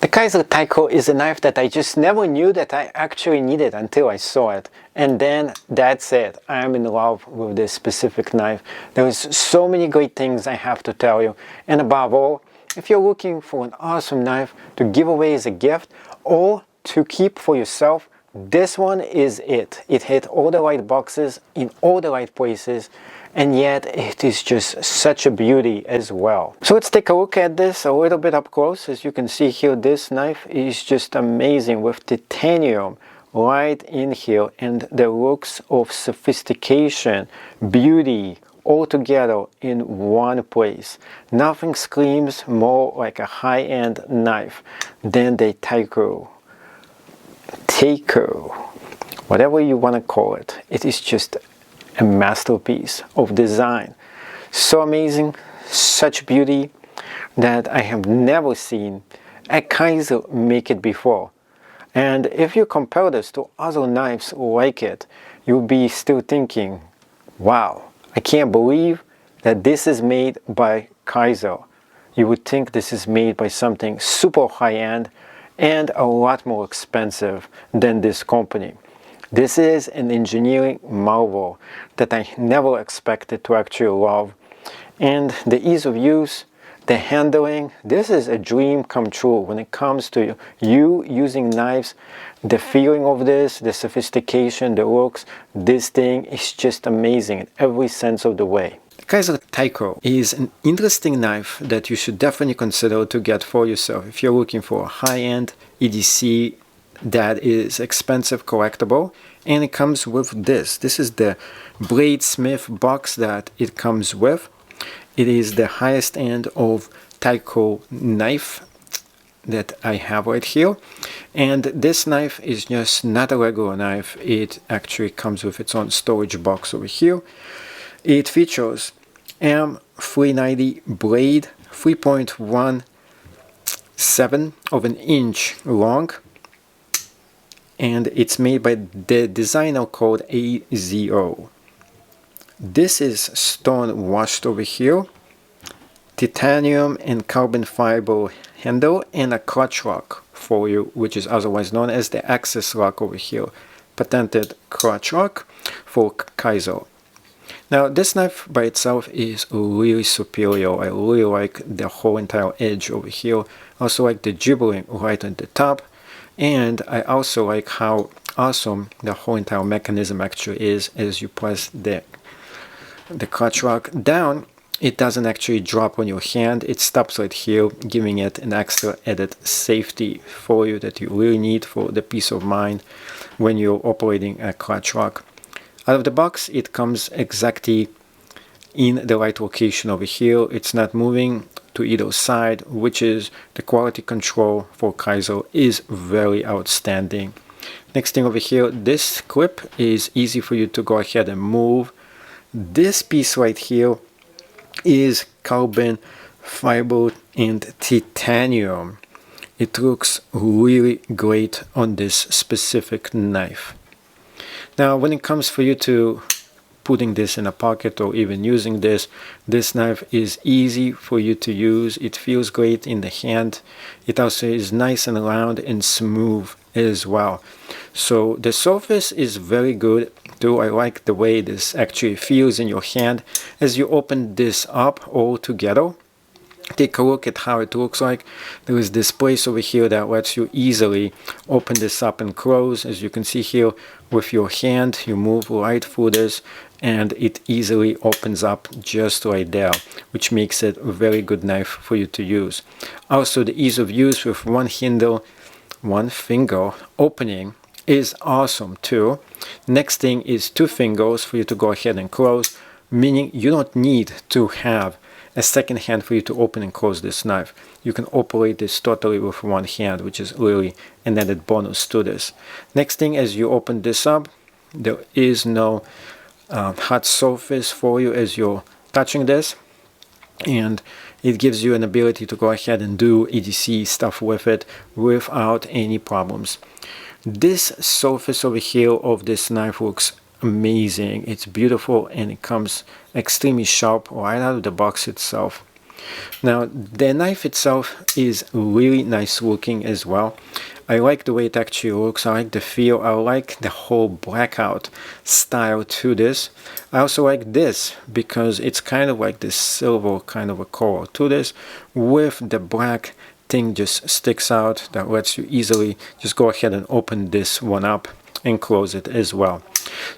The Kizer Tycho is a knife that I just never knew that I actually needed until I saw it. And then that's it. I am in love with this specific knife. There is so many great things I have to tell you. And above all, if you're looking for an awesome knife to give away as a gift or to keep for yourself, this one is it. It hit all the right boxes in all the right places, and yet it is just such a beauty as well. So let's take a look at this a little bit up close. As you can see here, this knife is just amazing with titanium right in here and the looks of sophistication, beauty, all together in one place. Nothing screams more like a high-end knife than the tycho, whatever you want to call it. It is just a masterpiece of design. So amazing, such beauty that I have never seen a Kizer make it before. And if you compare this to other knives like it, you'll be still thinking, wow, I can't believe that this is made by Kizer. You would think this is made by something super high-end and a lot more expensive than this company. This is an engineering marvel that I never expected to actually love. And the ease of use, the handling, this is a dream come true when it comes to you using knives. The feeling of this, the sophistication, the looks, this thing is just amazing in every sense of the way. The Kizer Tycho is an interesting knife that you should definitely consider to get for yourself if you're looking for a high-end EDC that is expensive, collectible. And it comes with this. This is the Bladesmith box that it comes with. It is the highest end of tycho knife that I have right here. And this knife is just not a regular knife. It actually comes with its own storage box over here. It features M390 blade, 3.17 of an inch long, and it's made by the designer called AZO. This is stone washed over here, titanium and carbon fiber handle, and a clutch lock for you, which is otherwise known as the access lock over here. Patented clutch lock for Kizer. Now this knife by itself is really superior. I really like the whole entire edge over here. I also like the gibbering right on the top. And I also like how awesome the whole entire mechanism actually is. As you press the clutch lock down, it doesn't actually drop on your hand. It stops right here, giving it an extra added safety for you that you really need for the peace of mind when you're operating a clutch lock. Out of the box, it comes exactly in the right location over here. It's not moving to either side, which is the quality control for Kizer is very outstanding. Next thing over here, this clip is easy for you to go ahead and move. This piece right here is carbon fiber and titanium. It looks really great on this specific knife. Now when it comes for you to putting this in a pocket or even using this knife is easy for you to use. It feels great in the hand. It also is nice and round and smooth as well. So the surface is very good too. I like the way this actually feels in your hand as you open this up all together. Take a look at how it looks like. There is this place over here that lets you easily open this up and close. As you can see here with your hand, you move right through this and it easily opens up just right there, which makes it a very good knife for you to use. Also, the ease of use with one handle, one finger opening is awesome too. Next thing is two fingers for you to go ahead and close, meaning you don't need to have a second hand for you to open and close this knife. You can operate this totally with one hand, which is really an added bonus to this. Next thing, as you open this up, there is no hot surface for you as you're touching this, and it gives you an ability to go ahead and do EDC stuff with it without any problems. This surface over here of this knife looks amazing. It's beautiful and it comes extremely sharp right out of the box itself. Now, the knife itself is really nice looking as well. I like the way it actually looks. I like the feel. I like the whole blackout style to this. I also like this because it's kind of like this silver kind of a color to this with the black thing just sticks out that lets you easily just go ahead and open this one up and close it as well.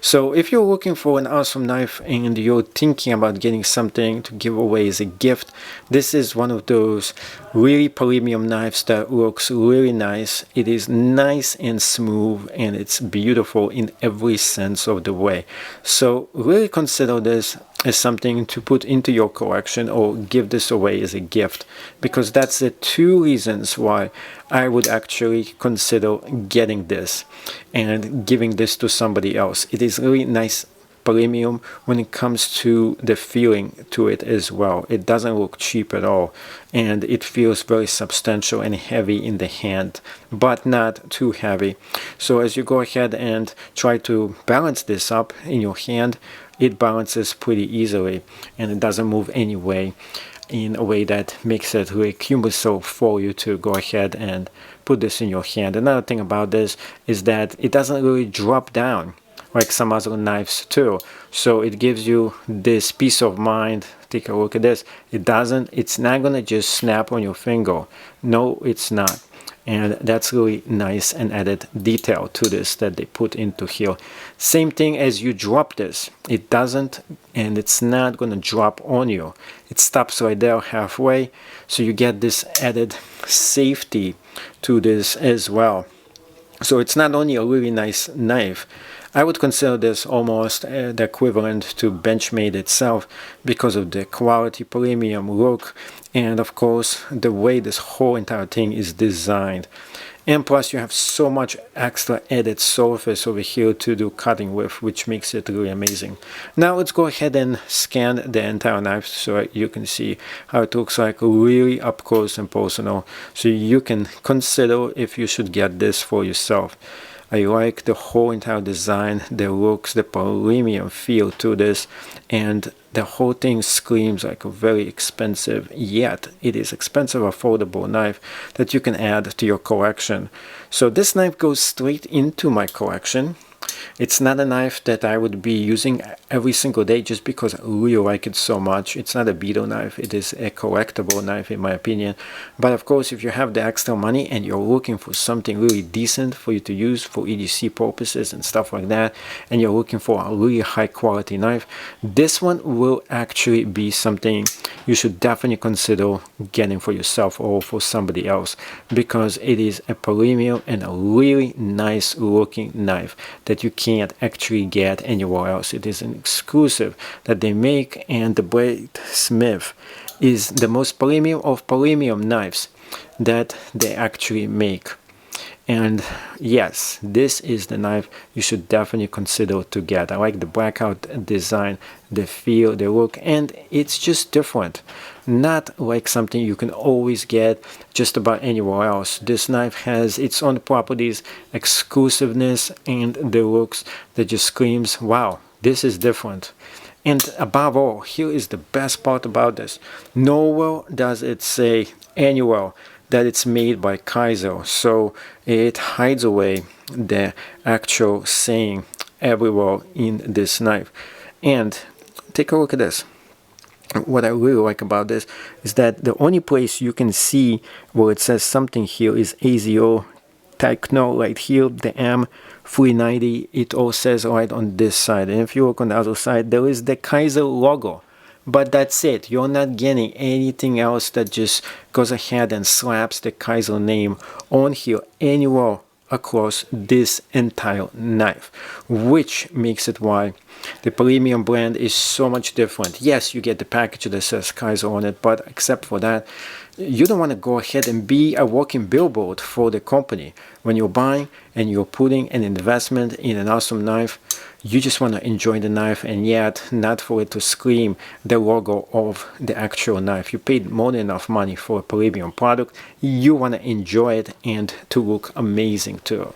So if you're looking for an awesome knife and you're thinking about getting something to give away as a gift, this is one of those really premium knives that looks really nice. It is nice and smooth, and it's beautiful in every sense of the way. So really consider this as something to put into your collection or give this away as a gift, because that's the two reasons why I would actually consider getting this and giving this to somebody else. It is really nice premium when it comes to the feeling to it as well. It doesn't look cheap at all, and it feels very substantial and heavy in the hand, but not too heavy. So as you go ahead and try to balance this up in your hand, it balances pretty easily, and it doesn't move anyway in a way that makes it really cumbersome for you to go ahead and put this in your hand. Another thing about this is that it doesn't really drop down like some other knives too, so it gives you this peace of mind. Take a look at this. It's not gonna just snap on your finger. No, it's not. And that's really nice and added detail to this that they put into here. Same thing as you drop this. It doesn't, and it's not going to drop on you. It stops right there halfway, so you get this added safety to this as well. So it's not only a really nice knife, I would consider this almost the equivalent to Benchmade itself because of the quality, premium look, and of course the way this whole entire thing is designed. And plus you have so much extra added surface over here to do cutting with, which makes it really amazing. Now let's go ahead and scan the entire knife so you can see how it looks like really up close and personal, so you can consider if you should get this for yourself. I like the whole entire design, the looks, the premium feel to this, and the whole thing screams like a very expensive, yet it is expensive, affordable knife that you can add to your collection. So this knife goes straight into my collection. It's not a knife that I would be using every single day just because I really like it so much. It's not a beetle knife. It is a collectible knife in my opinion. But of course, if you have the extra money and you're looking for something really decent for you to use for EDC purposes and stuff like that, and you're looking for a really high quality knife, this one will actually be something you should definitely consider getting for yourself or for somebody else, because it is a premium and a really nice looking knife that you can't actually get anywhere else. It is an exclusive that they make, and the bladesmith is the most premium of premium knives that they actually make. And yes, this is the knife you should definitely consider to get. I like the blackout design, the feel, the look, and it's just different. Not like something you can always get just about anywhere else. This knife has its own properties, exclusiveness, and the looks that just screams, wow, this is different. And above all, here is the best part about this. Nowhere does it say anywhere that it's made by Kizer, so it hides away the actual saying everywhere in this knife. And take a look at this. What I really like about this is that the only place you can see where it says something here is AZO tycho right here, the M390. It all says right on this side, and if you look on the other side, there is the Kizer logo. But that's it. You're not getting anything else that just goes ahead and slaps the Kizer name on here anywhere across this entire knife, which makes it why the premium brand is so much different. Yes, you get the package that says Kizer on it, but except for that, you don't want to go ahead and be a walking billboard for the company. When you're buying and you're putting an investment in an awesome knife, you just want to enjoy the knife, and yet not for it to scream the logo of the actual knife. You paid more than enough money for a premium product. You want to enjoy it and to look amazing too.